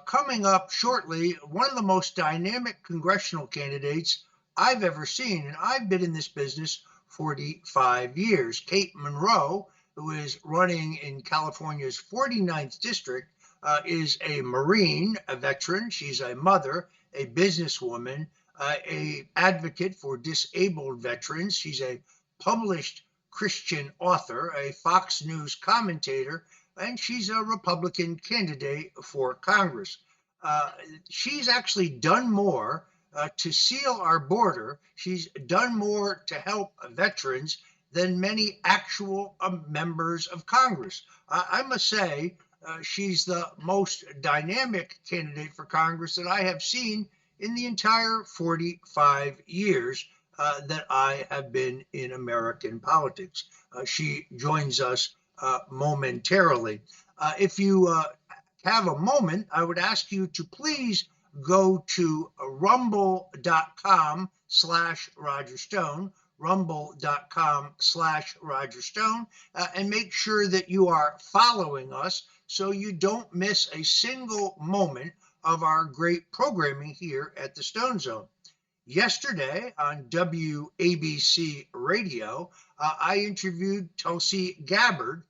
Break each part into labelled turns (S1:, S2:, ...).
S1: Coming up shortly, one of the most dynamic congressional candidates I've ever seen, and I've been in this business 45 years. Kate Monroe, who is running in California's 49th district, is a Marine, a veteran. She's a mother, a businesswoman, a advocate for disabled veterans. She's a published Christian author, a Fox News commentator, and she's a Republican candidate for Congress. Uh, she's actually done more to seal our border. She's done more to help veterans than many actual members of Congress. I must say, she's the most dynamic candidate for Congress that I have seen in the entire 45 years that I have been in American politics. She joins us momentarily. If you have a moment, I would ask you to please go to rumble.com/Roger Stone, rumble.com/Roger Stone, and make sure that you are following us so you don't miss a single moment of our great programming here at the Stone Zone. Yesterday on WABC Radio, I interviewed Tulsi Gabbard,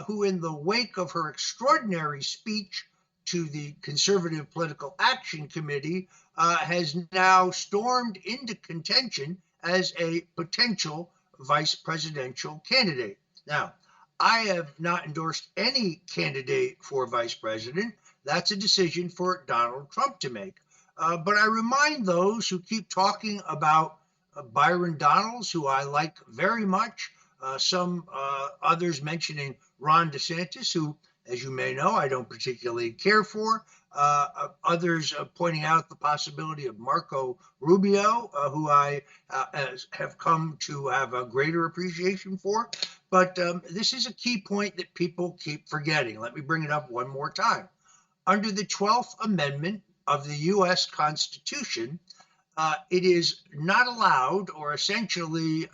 S1: who in the wake of her extraordinary speech to the Conservative Political Action Committee has now stormed into contention as a potential vice presidential candidate. Now, I have not endorsed any candidate for vice president. That's a decision for Donald Trump to make. But I remind those who keep talking about Byron Donalds, who I like very much, some others mentioning Ron DeSantis, who, as you may know, I don't particularly care for. Others pointing out the possibility of Marco Rubio, who I have come to have a greater appreciation for. But this is a key point that people keep forgetting. Let me bring it up one more time. Under the 12th Amendment of the U.S. Constitution, it is not allowed, or essentially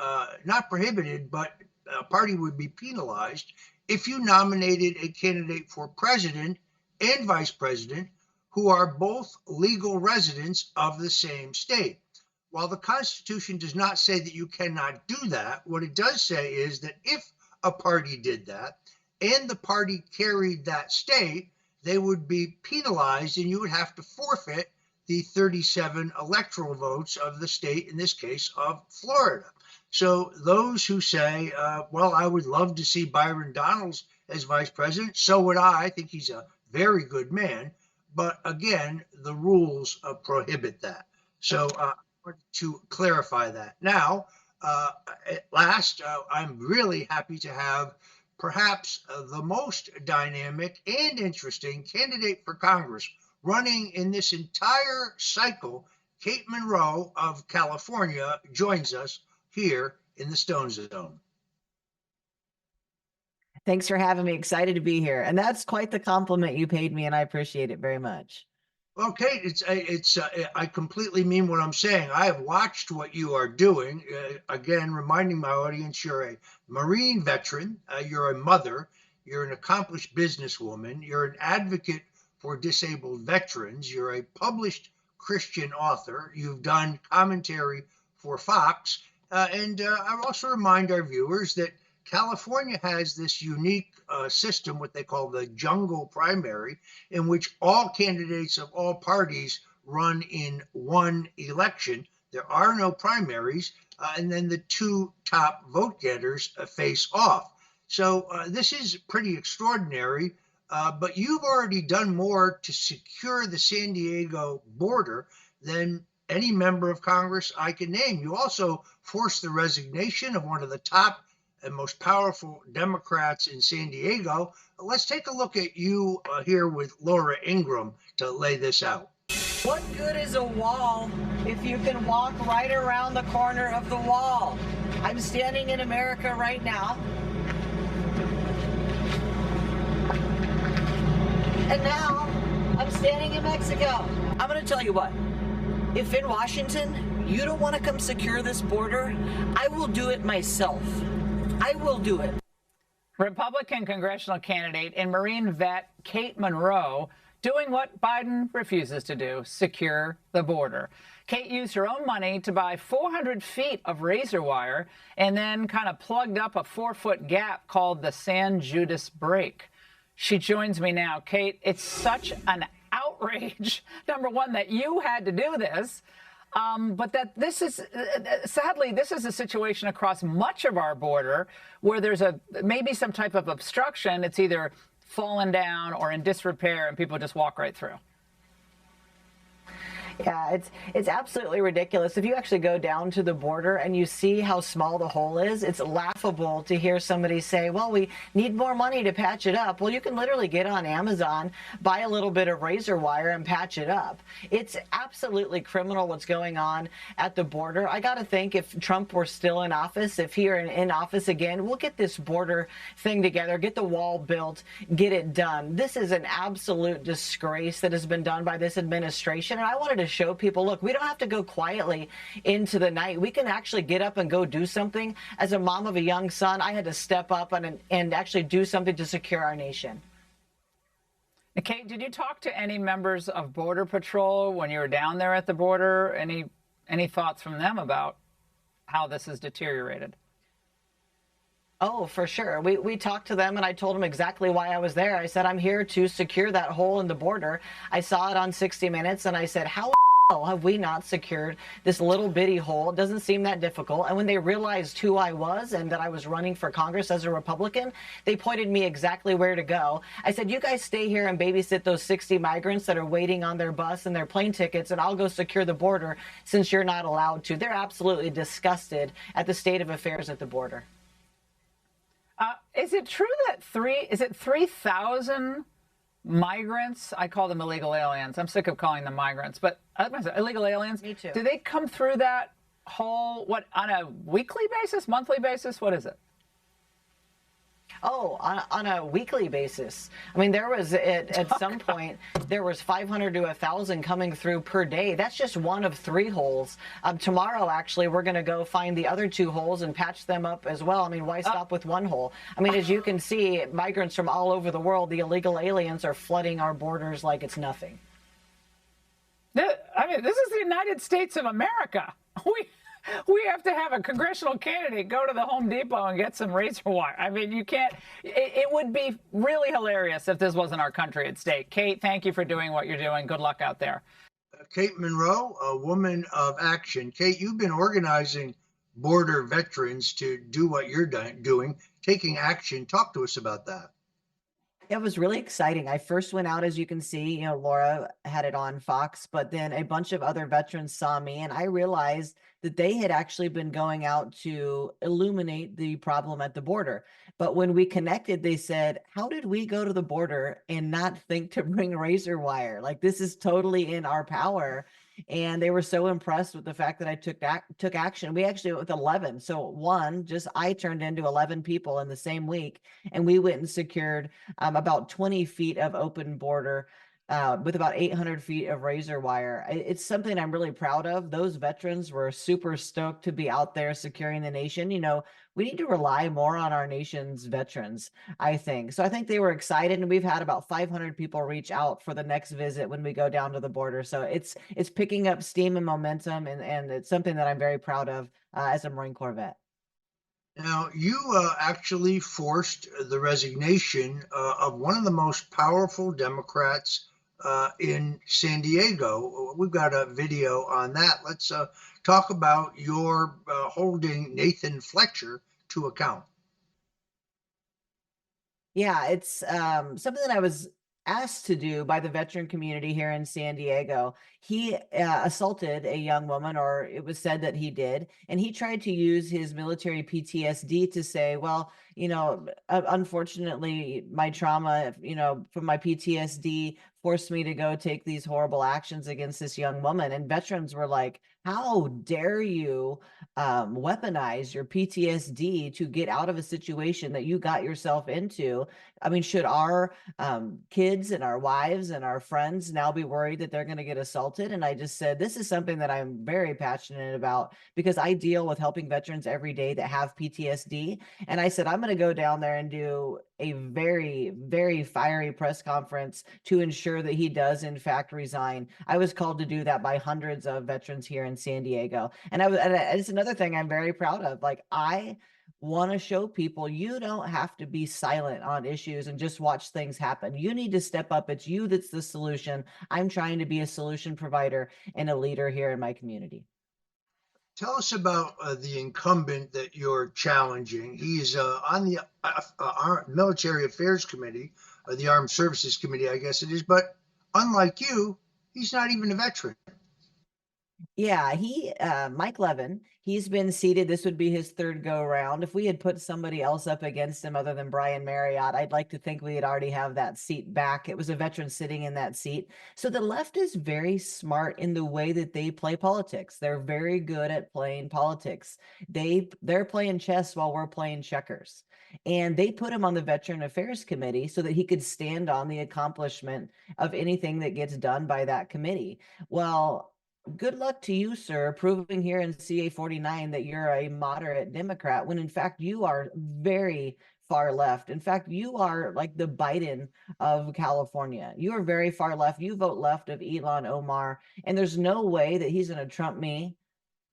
S1: not prohibited, but a party would be penalized if you nominated a candidate for president and vice president who are both legal residents of the same state. While the Constitution does not say that you cannot do that, what it does say is that if a party did that and the party carried that state, they would be penalized and you would have to forfeit the 37 electoral votes of the state, in this case of Florida. So those who say, well, I would love to see Byron Donalds as vice president, so would I. I think he's a very good man. But again, the rules prohibit that. So I want to clarify that. Now, at last, I'm really happy to have perhaps the most dynamic and interesting candidate for Congress running in this entire cycle. Kate Monroe of California joins us here in the Stone Zone.
S2: Thanks for having me. Excited to be here. And that's quite the compliment you paid me, and I appreciate it very much.
S1: Well, Kate, I completely mean what I'm saying. I have watched what you are doing. Again, reminding my audience, you're a Marine veteran, you're a mother, you're an accomplished businesswoman, you're an advocate for disabled veterans, you're a published Christian author, you've done commentary for Fox, and I also remind our viewers that California has this unique system, what they call the jungle primary, in which all candidates of all parties run in one election. There are no primaries, and then the two top vote getters face off. So this is pretty extraordinary, but you've already done more to secure the San Diego border than any member of Congress I can name. You also forced the resignation of one of the top and most powerful Democrats in San Diego. Let's take a look at you here with Laura Ingraham to lay this out.
S3: What good is a wall if you can walk right around the corner of the wall? I'm standing in America right now. And now I'm standing in Mexico. I'm going to tell you what. If in Washington you don't want to come secure this border, I will do it myself. I will do it.
S4: Republican congressional candidate and Marine vet Kate Monroe doing what Biden refuses to do, secure the border. Kate used her own money to buy 400 feet of razor wire and then kind of plugged up a 4-foot gap called the San Judas Break. She joins me now. Kate, it's such an outrage, number one, that you had to do this, but that this is, sadly, this is a situation across much of our border where there's maybe some type of obstruction. It's either fallen down or in disrepair, and people just walk right through.
S2: Yeah, it's absolutely ridiculous. If you actually go down to the border and you see how small the hole is, it's laughable to hear somebody say, well, we need more money to patch it up. Well, you can literally get on Amazon, buy a little bit of razor wire and patch it up. It's absolutely criminal what's going on at the border. I got to think if Trump were still in office, if he were in office again, we'll get this border thing together, get the wall built, get it done. This is an absolute disgrace that has been done by this administration. And I wanted to show people, look, we don't have to go quietly into the night. We can actually get up and go do something. As a mom of a young son, I had to step up and actually do something to secure our nation.
S4: Kate, did you talk to any members of Border Patrol when you were down there at the border? Any thoughts from them about how this has deteriorated?
S2: Oh, for sure. We talked to them and I told them exactly why I was there. I said, I'm here to secure that hole in the border. I saw it on 60 Minutes and I said, how have we not secured this little bitty hole? It doesn't seem that difficult. And when they realized who I was and that I was running for Congress as a Republican, they pointed me exactly where to go. I said, you guys stay here and babysit those 60 migrants that are waiting on their bus and their plane tickets, and I'll go secure the border since you're not allowed to. They're absolutely disgusted at the state of affairs at the border.
S4: Is it true that 3,000 migrants, I call them illegal aliens. I'm sick of calling them migrants, but illegal aliens.
S2: Me too.
S4: Do they come through that hole, on a weekly basis, monthly basis? What is it?
S2: Oh, on a weekly basis. I mean, there was at some point, there was 500 to 1,000 coming through per day. That's just one of 3 holes. Tomorrow, actually, we're going to go find the other 2 holes and patch them up as well. I mean, why stop with 1 hole? I mean, as you can see, migrants from all over the world, the illegal aliens are flooding our borders like it's nothing.
S4: I mean, this is the United States of America. We have to have a congressional candidate go to the Home Depot and get some razor wire. I mean, you can't. It would be really hilarious if this wasn't our country at stake. Kate, thank you for doing what you're doing. Good luck out there.
S1: Kate Monroe, a woman of action. Kate, you've been organizing border veterans to do what you're doing, taking action. Talk to us about that.
S2: It was really exciting. I first went out, as you can see, Laura had it on Fox, but then a bunch of other veterans saw me and I realized that they had actually been going out to illuminate the problem at the border. But when we connected, they said, how did we go to the border and not think to bring razor wire? Like, this is totally in our power. And they were so impressed with the fact that I took action. We actually went with 11. So I turned into 11 people in the same week, and we went and secured about 20 feet of open border with about 800 feet of razor wire. It's something I'm really proud of. Those veterans were super stoked to be out there securing the nation. We need to rely more on our nation's veterans, I think. So I think they were excited, and we've had about 500 people reach out for the next visit when we go down to the border. So it's picking up steam and momentum, and it's something that I'm very proud of as a Marine Corps vet.
S1: Now, you actually forced the resignation of one of the most powerful Democrats in San Diego. We've got a video on that. Let's talk about your holding Nathan Fletcher to account.
S2: Yeah, it's something that I was asked to do by the veteran community here in San Diego. He assaulted a young woman, or it was said that he did, and he tried to use his military PTSD to say, well, unfortunately, my trauma, from my PTSD forced me to go take these horrible actions against this young woman. And veterans were like, how dare you weaponize your PTSD to get out of a situation that you got yourself into? I mean, should our kids and our wives and our friends now be worried that they're going to get assaulted? And I just said, this is something that I'm very passionate about because I deal with helping veterans every day that have PTSD. And I said, I'm going to go down there and do a very, very fiery press conference to ensure that he does, in fact, resign. I was called to do that by hundreds of veterans here in San Diego. And it's another thing I'm very proud of. Like, I want to show people you don't have to be silent on issues and just watch things happen. You need to step up. It's you that's the solution. I'm trying to be a solution provider and a leader here in my community.
S1: Tell us about the incumbent that you're challenging. He's on the Military Affairs Committee, the Armed Services Committee, I guess it is. But unlike you, he's not even a veteran.
S2: Yeah, Mike Levin, he's been seated. This would be his third go around. If we had put somebody else up against him other than Brian Marriott, I'd like to think we'd already have that seat back. It was a veteran sitting in that seat. So the left is very smart in the way that they play politics. They're very good at playing politics. They're playing chess while we're playing checkers. And they put him on the Veteran Affairs Committee so that he could stand on the accomplishment of anything that gets done by that committee. Well, good luck to you, sir, proving here in CA 49 that you're a moderate Democrat when in fact you are very far left. In fact, you are like the Biden of California. You are very far left. You vote left of Ilhan Omar, and there's no way that he's going to trump me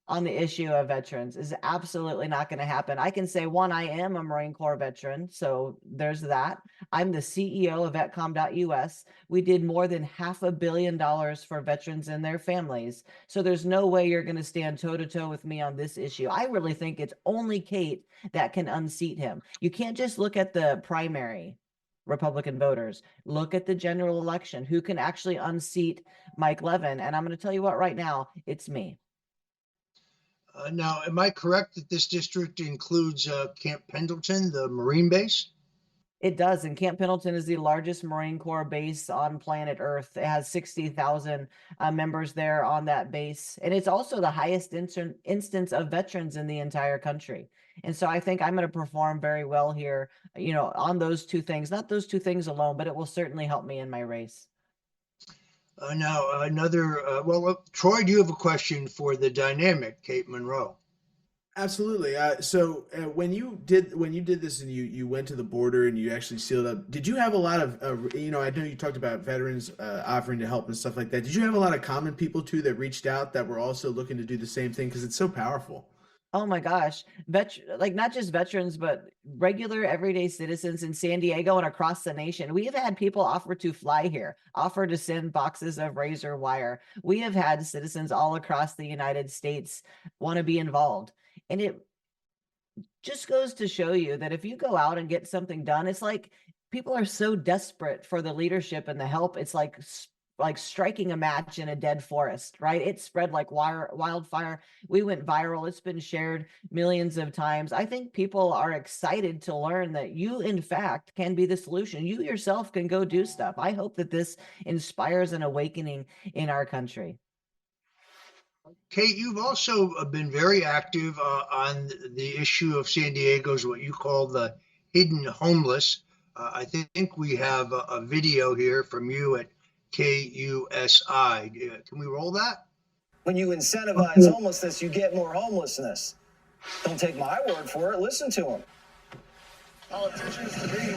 S2: on the issue of veterans. Is absolutely not going to happen. I can say, one, I am a Marine Corps veteran, so there's that. I'm the CEO of vetcom.us. We did more than $500 million for veterans and their families. So there's no way you're going to stand toe-to-toe with me on this issue. I really think it's only Kate that can unseat him. You can't just look at the primary Republican voters. Look at the general election. Who can actually unseat Mike Levin? And I'm going to tell you what, right now, it's me.
S1: Now, am I correct that this district includes Camp Pendleton, the Marine base?
S2: It does. And Camp Pendleton is the largest Marine Corps base on planet Earth. It has 60,000 members there on that base. And it's also the highest instance of veterans in the entire country. And so I think I'm going to perform very well here, on those two things, not those two things alone, but it will certainly help me in my race.
S1: Now, Troy, do you have a question for the dynamic Kate Monroe?
S5: Absolutely. So when you did this and you went to the border and you actually sealed up, did you have a lot of, I know you talked about veterans offering to help and stuff like that. Did you have a lot of common people too that reached out that were also looking to do the same thing? Because it's so powerful.
S2: Oh my gosh. Not just veterans, but regular everyday citizens in San Diego and across the nation. We have had people offer to fly here, offer to send boxes of razor wire. We have had citizens all across the United States want to be involved. And it just goes to show you that if you go out and get something done, it's like people are so desperate for the leadership and the help. It's like striking a match in a dead forest, right? It spread like wildfire. We went viral. It's been shared millions of times. I think people are excited to learn that you, in fact, can be the solution. You yourself can go do stuff. I hope that this inspires an awakening in our country.
S1: Kate, you've also been very active on the issue of San Diego's what you call the hidden homeless. I think we have a video here from you at KUSI. Can we roll that?
S6: When you incentivize homelessness, you get more homelessness. Don't take my word for it. Listen to them.
S7: Politicians, to me,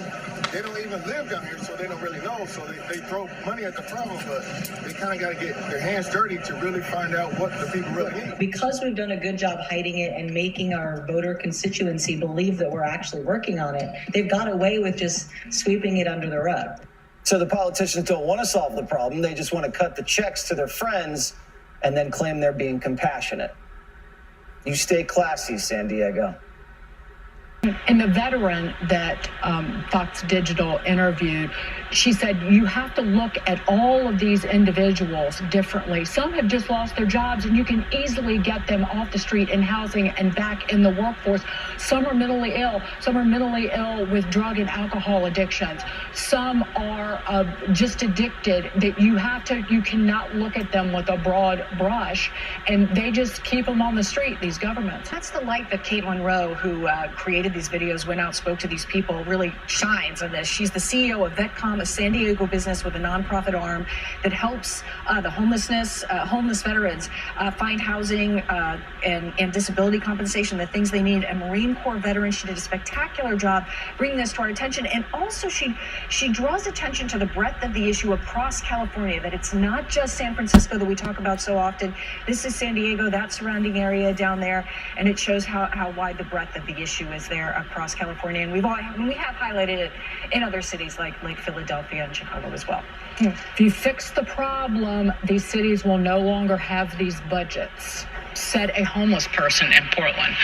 S7: they don't even live down here, so they don't really know. So they throw money at the problem, but they kind of got to get their hands dirty to really find out what the people really need.
S8: Because we've done a good job hiding it and making our voter constituency believe that we're actually working on it, they've got away with just sweeping it under the rug.
S6: So the politicians don't want to solve the problem. They just want to cut the checks to their friends and then claim they're being compassionate. You stay classy, San Diego.
S9: And the veteran that Fox Digital interviewed, she said, you have to look at all of these individuals differently. Some have just lost their jobs, and you can easily get them off the street in housing and back in the workforce. Some are mentally ill. Some are mentally ill with drug and alcohol addictions. Some are just addicted that you cannot look at them with a broad brush, and they just keep them on the street, these governments.
S10: That's the light that Kate Monroe, who created these videos, went out, spoke to these people, really shines on this. She's the CEO of VetCom, a San Diego business with a nonprofit arm that helps the homeless veterans find housing and disability compensation, the things they need. A Marine Corps veteran, she did a spectacular job bringing this to our attention. And also she draws attention to the breadth of the issue across California, that it's not just San Francisco that we talk about so often. This is San Diego, that surrounding area down there, and it shows how wide the breadth of the issue is there across California. And we have highlighted it in other cities like Philadelphia and Chicago as well.
S9: If you fix the problem, these cities will no longer have these budgets, said a homeless person in Portland.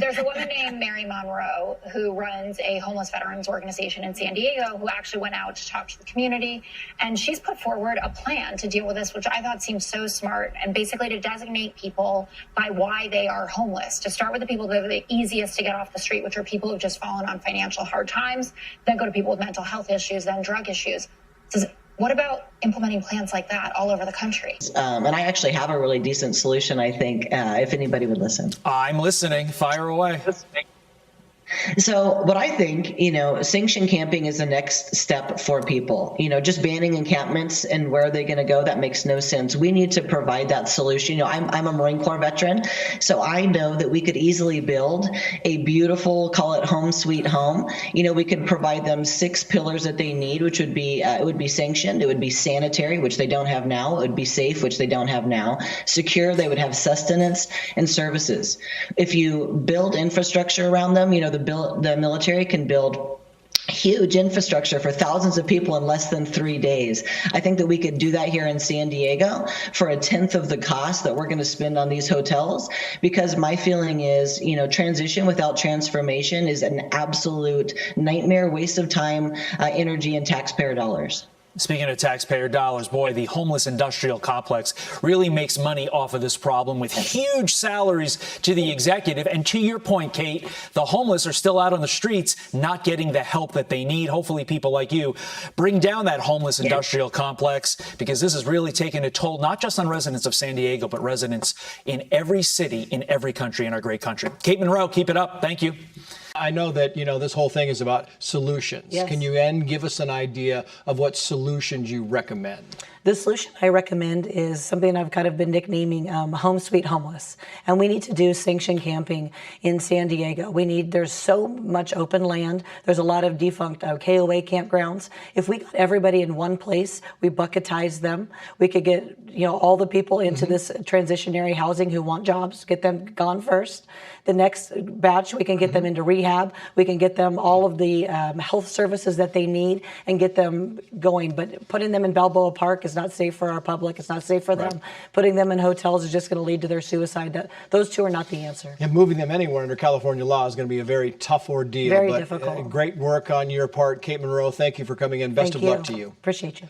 S10: There's a woman named Mary Monroe who runs a homeless veterans organization in San Diego who actually went out to talk to the community, and she's put forward a plan to deal with this, which I thought seemed so smart, and basically to designate people by why they are homeless, to start with the people that are the easiest to get off the street, which are people who've just fallen on financial hard times, then go to people with mental health issues, then drug issues. What about implementing plans like that all over the country?
S3: And I actually have a really decent solution, I think, if anybody would listen.
S11: I'm listening. Fire away.
S3: So what I think, sanction camping is the next step for people. Just banning encampments and where are they going to go? That makes no sense. We need to provide that solution. I'm a Marine Corps veteran, so I know that we could easily build a beautiful, call it home sweet home. We could provide them 6 pillars that they need, which would be, it would be sanctioned, it would be sanitary, which they don't have now, it would be safe, which they don't have now, secure, they would have sustenance, and services. If you build infrastructure around them, the military can build huge infrastructure for thousands of people in less than 3 days. I think that we could do that here in San Diego for a tenth of the cost that we're going to spend on these hotels, because my feeling is, transition without transformation is an absolute nightmare, waste of time, energy, and taxpayer dollars.
S11: Speaking of taxpayer dollars, boy, the homeless industrial complex really makes money off of this problem with huge salaries to the executive. And to your point, Kate, the homeless are still out on the streets, not getting the help that they need. Hopefully people like you bring down that homeless industrial complex, because this is really taking a toll, not just on residents of San Diego, but residents in every city, in every country in our great country. Kate Monroe, keep it up. Thank you.
S12: I know that, this whole thing is about solutions.
S2: Yes.
S12: Can you give us an idea of what solutions you recommend?
S13: The solution I recommend is something I've kind of been nicknaming Home Sweet Homeless. And we need to do sanction camping in San Diego. there's so much open land. There's a lot of defunct KOA campgrounds. If we got everybody in one place, we bucketize them, we could get, all the people into this transitionary housing who want jobs, get them gone first. The next batch, we can get them into rehab. We can get them all of the health services that they need and get them going. But putting them in Balboa Park is not safe for our public. It's not safe for them. Putting them in hotels is just going to lead to their suicide. Those two are not the answer.
S12: And moving them anywhere under California law is going to be a very tough ordeal.
S13: Very difficult.
S12: Great work on your part. Kate Monroe, thank you for coming in. Best of luck to you.
S13: Appreciate you.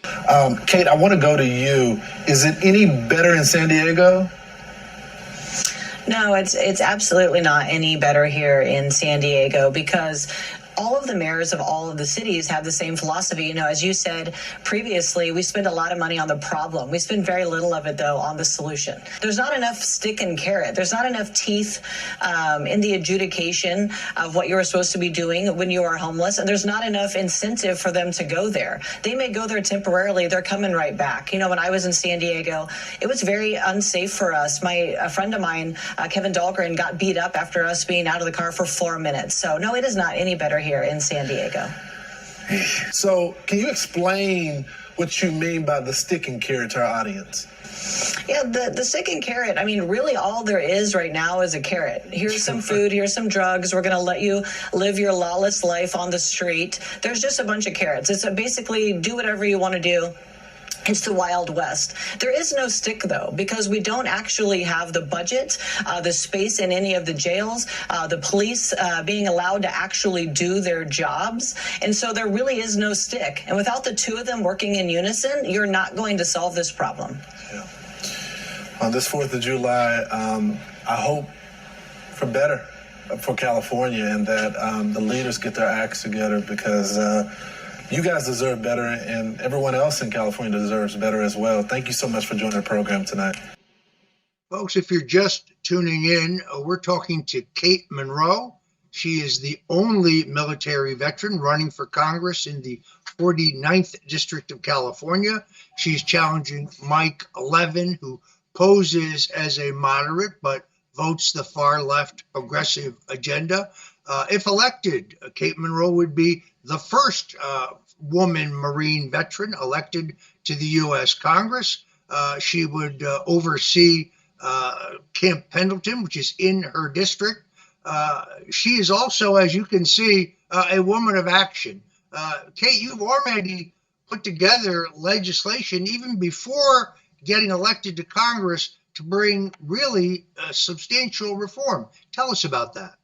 S7: Kate, I want to go to you. Is it any better in San Diego?
S8: No, it's absolutely not any better here in San Diego, because all of the mayors of all of the cities have the same philosophy. As you said previously, we spend a lot of money on the problem. We spend very little of it, though, on the solution. There's not enough stick and carrot. There's not enough teeth in the adjudication of what you're supposed to be doing when you are homeless, and there's not enough incentive for them to go there. They may go there temporarily. They're coming right back. When I was in San Diego, it was very unsafe for us. A friend of mine, Kevin Dahlgren, got beat up after us being out of the car for 4 minutes. So, no, it is not any better here in San Diego.
S7: So can you explain what you mean by the stick and carrot to our audience?
S8: Yeah, the stick and carrot, really all there is right now is a carrot. Here's some food, here's some drugs. We're going to let you live your lawless life on the street. There's just a bunch of carrots. It's basically do whatever you want to do. It's the Wild West. There is no stick, though, because we don't actually have the budget, the space in any of the jails, the police being allowed to actually do their jobs. And so there really is no stick. And without the two of them working in unison, you're not going to solve this problem.
S14: Yeah. On this 4th of July, I hope for better for California and that the leaders get their acts together, because you guys deserve better, and everyone else in California deserves better as well. Thank you so much for joining the program tonight.
S1: Folks, if you're just tuning in, we're talking to Kate Monroe. She is the only military veteran running for Congress in the 49th District of California. She's challenging Mike Levin, who poses as a moderate but votes the far left progressive agenda. If elected, Kate Monroe would be the first woman Marine veteran elected to the U.S. Congress. She would oversee Camp Pendleton, which is in her district. She is also, as you can see, a woman of action. Kate, you've already put together legislation even before getting elected to Congress to bring really substantial reform. Tell us about that.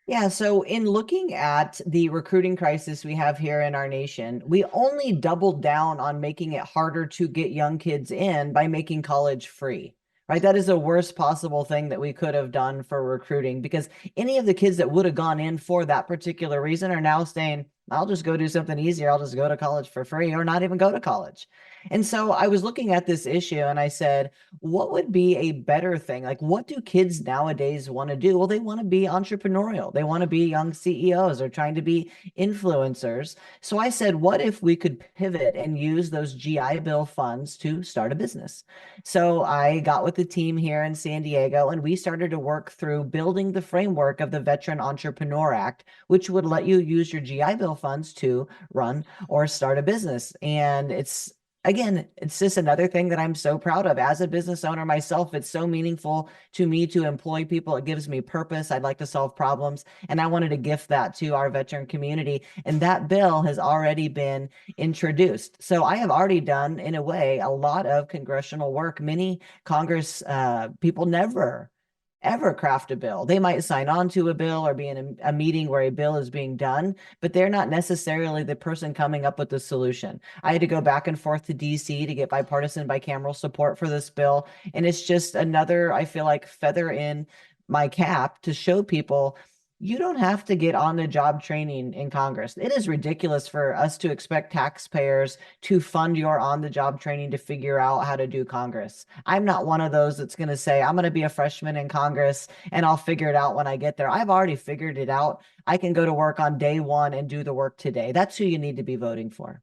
S2: Yeah, so in looking at the recruiting crisis we have here in our nation, we only doubled down on making it harder to get young kids in by making college free, right? That is the worst possible thing that we could have done for recruiting, because any of the kids that would have gone in for that particular reason are now saying, I'll just go do something easier. I'll just go to college for free or not even go to college. And so I was looking at this issue and I said, what would be a better thing? Like, what do kids nowadays want to do? Well, they want to be entrepreneurial. They want to be young CEOs or trying to be influencers. So I said, what if we could pivot and use those GI Bill funds to start a business? So I got with the team here in San Diego and we started to work through building the framework of the Veteran Entrepreneur Act, which would let you use your GI Bill funds to run or start a business. And it's just another thing that I'm so proud of. As a business owner myself, it's so meaningful to me to employ people. It gives me purpose. I'd like to solve problems. And I wanted to gift that to our veteran community. And that bill has already been introduced. So I have already done, in a way, a lot of congressional work. Many Congress people never ever craft a bill. They might sign on to a bill or be in a meeting where a bill is being done, but they're not necessarily the person coming up with the solution. I had to go back and forth to DC to get bipartisan, bicameral support for this bill. And it's just another, I feel like, feather in my cap to show people you don't have to get on the job training in Congress. It is ridiculous for us to expect taxpayers to fund your on the job training to figure out how to do Congress. I'm not one of those that's going to say, I'm going to be a freshman in Congress and I'll figure it out when I get there. I've already figured it out. I can go to work on day one and do the work today. That's who you need to be voting for.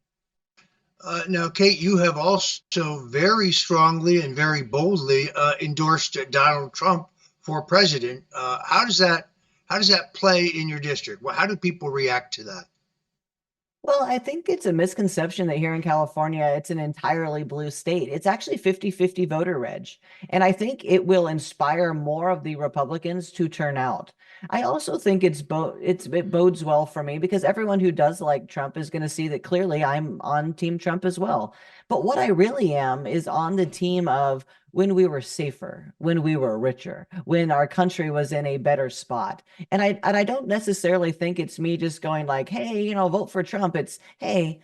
S1: Now, Kate, you have also very strongly and very boldly endorsed Donald Trump for president. How does that play in your district? Well, how do people react to that?
S2: Well, I think it's a misconception that here in California, it's an entirely blue state. It's actually 50-50 voter reg. And I think it will inspire more of the Republicans to turn out. I also think it bodes well for me because everyone who does like Trump is going to see that clearly I'm on Team Trump as well. But what I really am is on the team of when we were safer, when we were richer, when our country was in a better spot. And I don't necessarily think it's me just going like, hey, vote for Trump. It's, hey,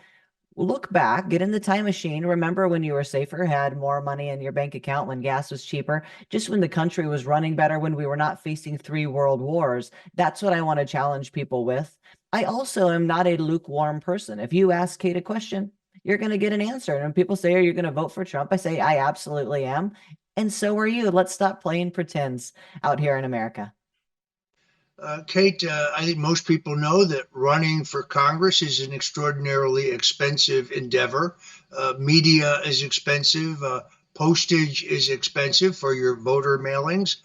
S2: look back, get in the time machine. Remember when you were safer, had more money in your bank account, when gas was cheaper, just when the country was running better, when we were not facing 3 world wars. That's what I want to challenge people with. I also am not a lukewarm person. If you ask Kate a question, you're going to get an answer. And when people say, are you going to vote for Trump? I say, I absolutely am. And so are you. Let's stop playing pretends out here in America.
S1: Kate, I think most people know that running for Congress is an extraordinarily expensive endeavor. Media is expensive. Postage is expensive for your voter mailings.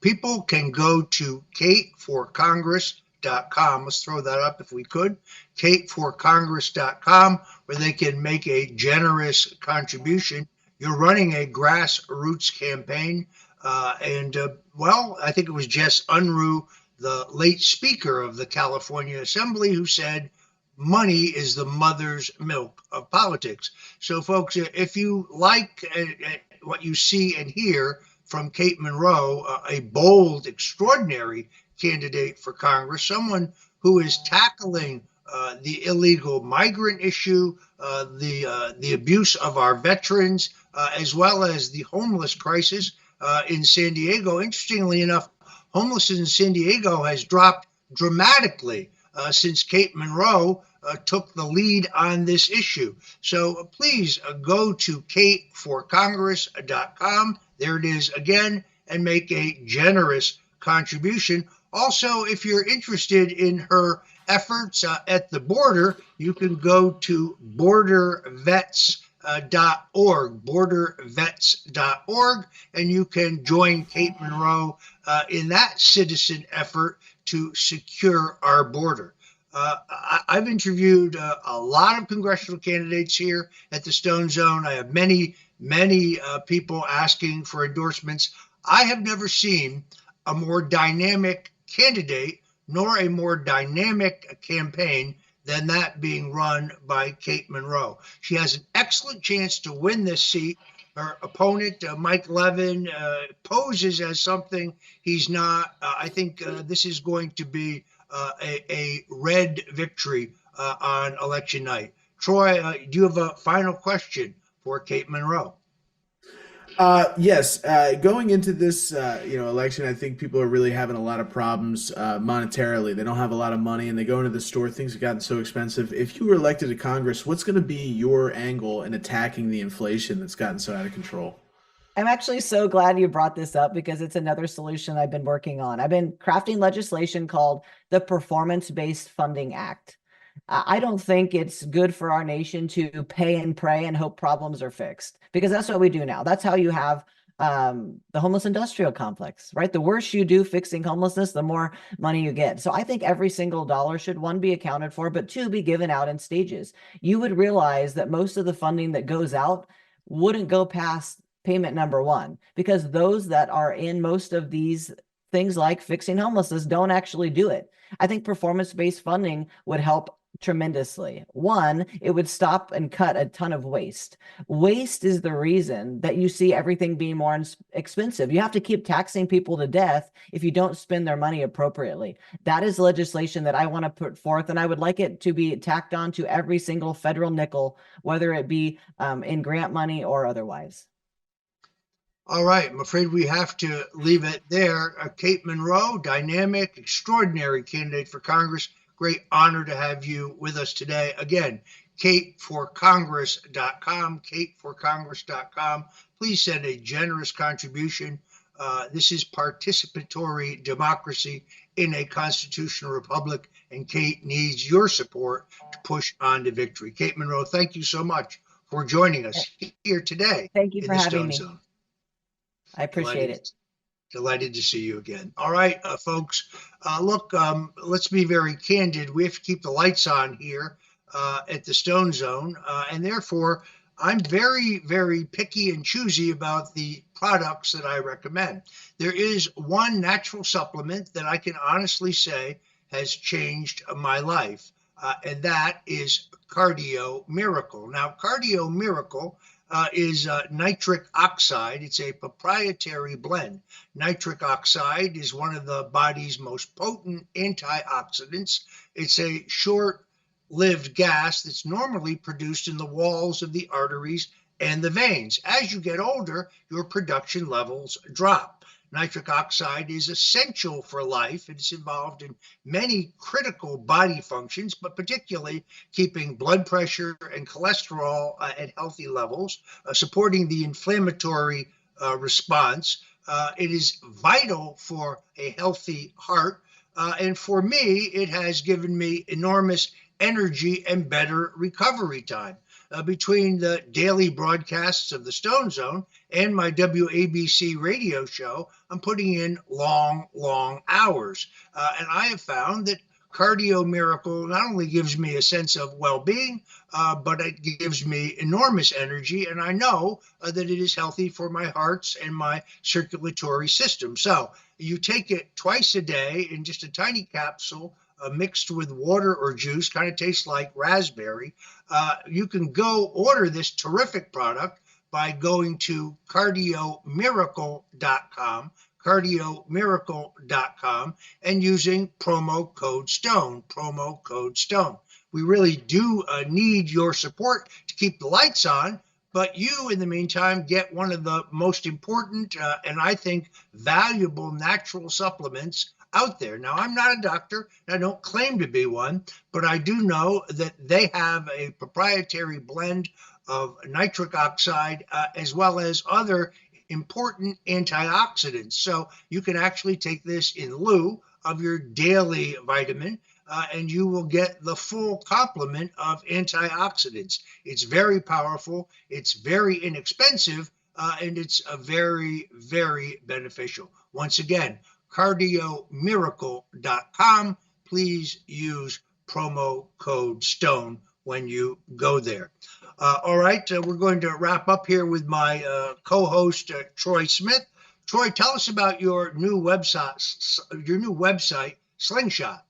S1: People can go to kateforcongress.com. Let's throw that up if we could. kateforcongress.com, where they can make a generous contribution. You're running a grassroots campaign. Well, I think it was Jess Unruh, the late Speaker of the California Assembly, who said, money is the mother's milk of politics. So, folks, if you like what you see and hear from Kate Monroe, a bold, extraordinary candidate for Congress, someone who is tackling the illegal migrant issue, the abuse of our veterans, as well as the homeless crisis in San Diego. Interestingly enough, homelessness in San Diego has dropped dramatically since Kate Monroe took the lead on this issue. So please go to kateforcongress.com. There it is again, and make a generous contribution. Also, if you're interested in her efforts at the border, you can go to bordervets.org, and you can join Kate Monroe in that citizen effort to secure our border. I've interviewed a lot of congressional candidates here at the StoneZONE. I have many people asking for endorsements. I have never seen a more dynamic candidate nor a more dynamic campaign than that being run by Kate Monroe. She has an excellent chance to win this seat. Her opponent, Mike Levin, poses as something he's not. I think this is going to be a red victory on election night. Troy, do you have a final question for Kate Monroe?
S5: Yes. Going into this, election, I think people are really having a lot of problems monetarily. They don't have a lot of money, and they go into the store. Things have gotten so expensive. If you were elected to Congress, what's going to be your angle in attacking the inflation that's gotten so out of control?
S2: I'm actually so glad you brought this up because it's another solution I've been working on. I've been crafting legislation called the Performance-Based Funding Act. I don't think it's good for our nation to pay and pray and hope problems are fixed, because that's what we do now. That's how you have the homeless industrial complex, right? The worse you do fixing homelessness, the more money you get. So I think every single dollar should, one, be accounted for, but two, be given out in stages. You would realize that most of the funding that goes out wouldn't go past payment number one, because those that are in most of these things like fixing homelessness don't actually do it. I think performance-based funding would help tremendously. One, it would stop and cut a ton of waste. Waste is the reason that you see everything being more expensive. You have to keep taxing people to death if you don't spend their money appropriately. That is legislation that I want to put forth, and I would like it to be tacked on to every single federal nickel, whether it be in grant money or otherwise.
S1: All right, I'm afraid we have to leave it there. Kate Monroe, dynamic, extraordinary candidate for Congress. Great honor to have you with us today. Again, kateforcongress.com, kateforcongress.com. Please send a generous contribution. This is participatory democracy in a constitutional republic, and Kate needs your support to push on to victory. Kate Monroe, thank you so much for joining us here today.
S2: Thank you for having me.
S1: StoneZONE.
S2: I appreciate it.
S1: Delighted to see you again. All right, folks, look, let's be very candid. We have to keep the lights on here at the StoneZONE, and therefore I'm very, very picky and choosy about the products that I recommend. There is one natural supplement that I can honestly say has changed my life, and that is Cardio Miracle. Now, Cardio Miracle is nitric oxide. It's a proprietary blend. Nitric oxide is one of the body's most potent antioxidants. It's a short-lived gas that's normally produced in the walls of the arteries and the veins. As you get older, your production levels drop. Nitric oxide is essential for life. It's involved in many critical body functions, but particularly keeping blood pressure and cholesterol at healthy levels, supporting the inflammatory response. It is vital for a healthy heart. And for me, it has given me enormous energy and better recovery time. Between the daily broadcasts of the StoneZONE and my WABC radio show, I'm putting in long hours. And I have found that Cardio Miracle not only gives me a sense of well-being, but it gives me enormous energy. And I know that it is healthy for my hearts and my circulatory system. So you take it twice a day in just a tiny capsule mixed with water or juice, kind of tastes like raspberry. You can go order this terrific product by going to cardiomiracle.com, and using promo code STONE. We really do need your support to keep the lights on, but you, in the meantime, get one of the most important and I think valuable natural supplements out there. Now, I'm not a doctor, and I don't claim to be one, but I do know that they have a proprietary blend of nitric oxide as well as other important antioxidants. So you can actually take this in lieu of your daily vitamin, and you will get the full complement of antioxidants. It's very powerful, it's very inexpensive, and it's a very, very beneficial. Once again, cardiomiracle.com. Please use promo code STONE when you go there. All right, we're going to wrap up here with my co-host, Troy Smith. Troy, tell us about your new website, Slingshot.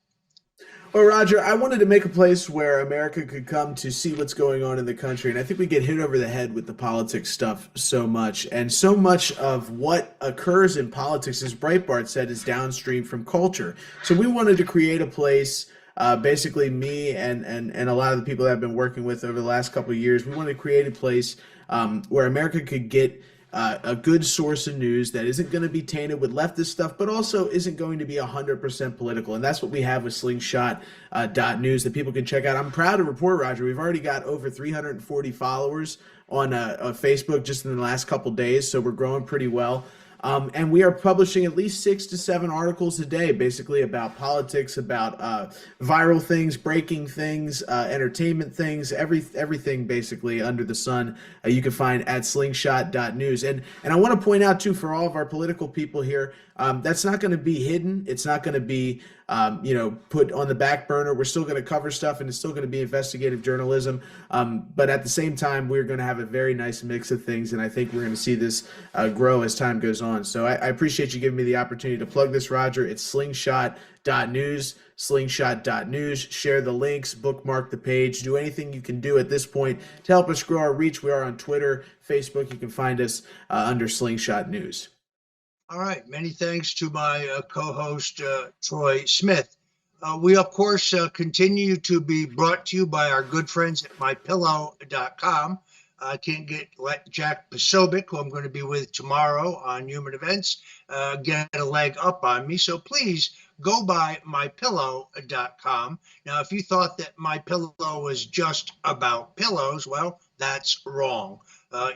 S5: Well, Roger, I wanted to make a place where America could come to see what's going on in the country. And I think we get hit over the head with the politics stuff so much. And so much of what occurs in politics, as Breitbart said, is downstream from culture. So we wanted to create a place, basically me and a lot of the people that I've been working with over the last couple of years, we wanted to create a place where America could get a good source of news that isn't going to be tainted with leftist stuff, but also isn't going to be 100% political. And that's what we have with slingshot.news that people can check out. I'm proud to report, Roger, we've already got over 340 followers on Facebook just in the last couple days, so we're growing pretty well. And we are publishing at least 6 to 7 articles a day, basically about politics, about viral things, breaking things, entertainment things, everything basically under the sun. You can find at slingshot.news. And I want to point out too, for all of our political people here, that's not going to be hidden. It's not going to be put on the back burner. We're still going to cover stuff, and it's still going to be investigative journalism. But at the same time, we're going to have a very nice mix of things, and I think we're going to see this grow as time goes on. So I appreciate you giving me the opportunity to plug this, Roger. It's slingshot.news, slingshot.news. Share the links, bookmark the page, do anything you can do at this point to help us grow our reach. We are on Twitter, Facebook. You can find us under Slingshot News.
S1: All right. Many thanks to my co-host, Troy Smith. We, of course, continue to be brought to you by our good friends at mypillow.com. I can't let Jack Posobiec, who I'm going to be with tomorrow on Human Events, get a leg up on me. So please go by mypillow.com. Now, if you thought that MyPillow was just about pillows, well, that's wrong.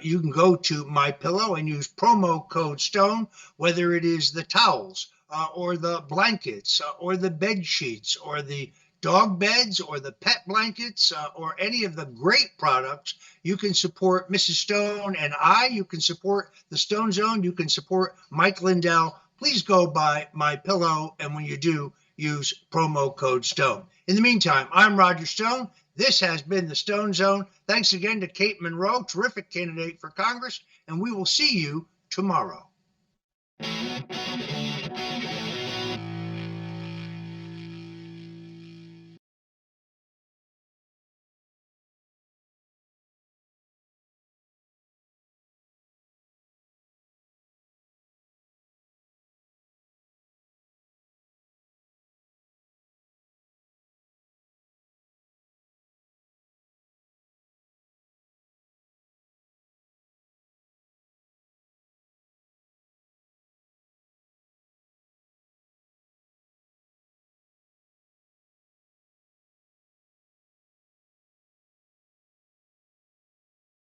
S1: You can go to MyPillow and use promo code STONE, whether it is the towels or the blankets or the bed sheets or the dog beds or the pet blankets or any of the great products. You can support Mrs. Stone and you can support the Stone Zone, you can support Mike Lindell. Please go by MyPillow, and when you do, use promo code STONE. In the meantime, I'm Roger Stone. This has been the Stone Zone. Thanks again to Kate Monroe, terrific candidate for Congress, and we will see you tomorrow.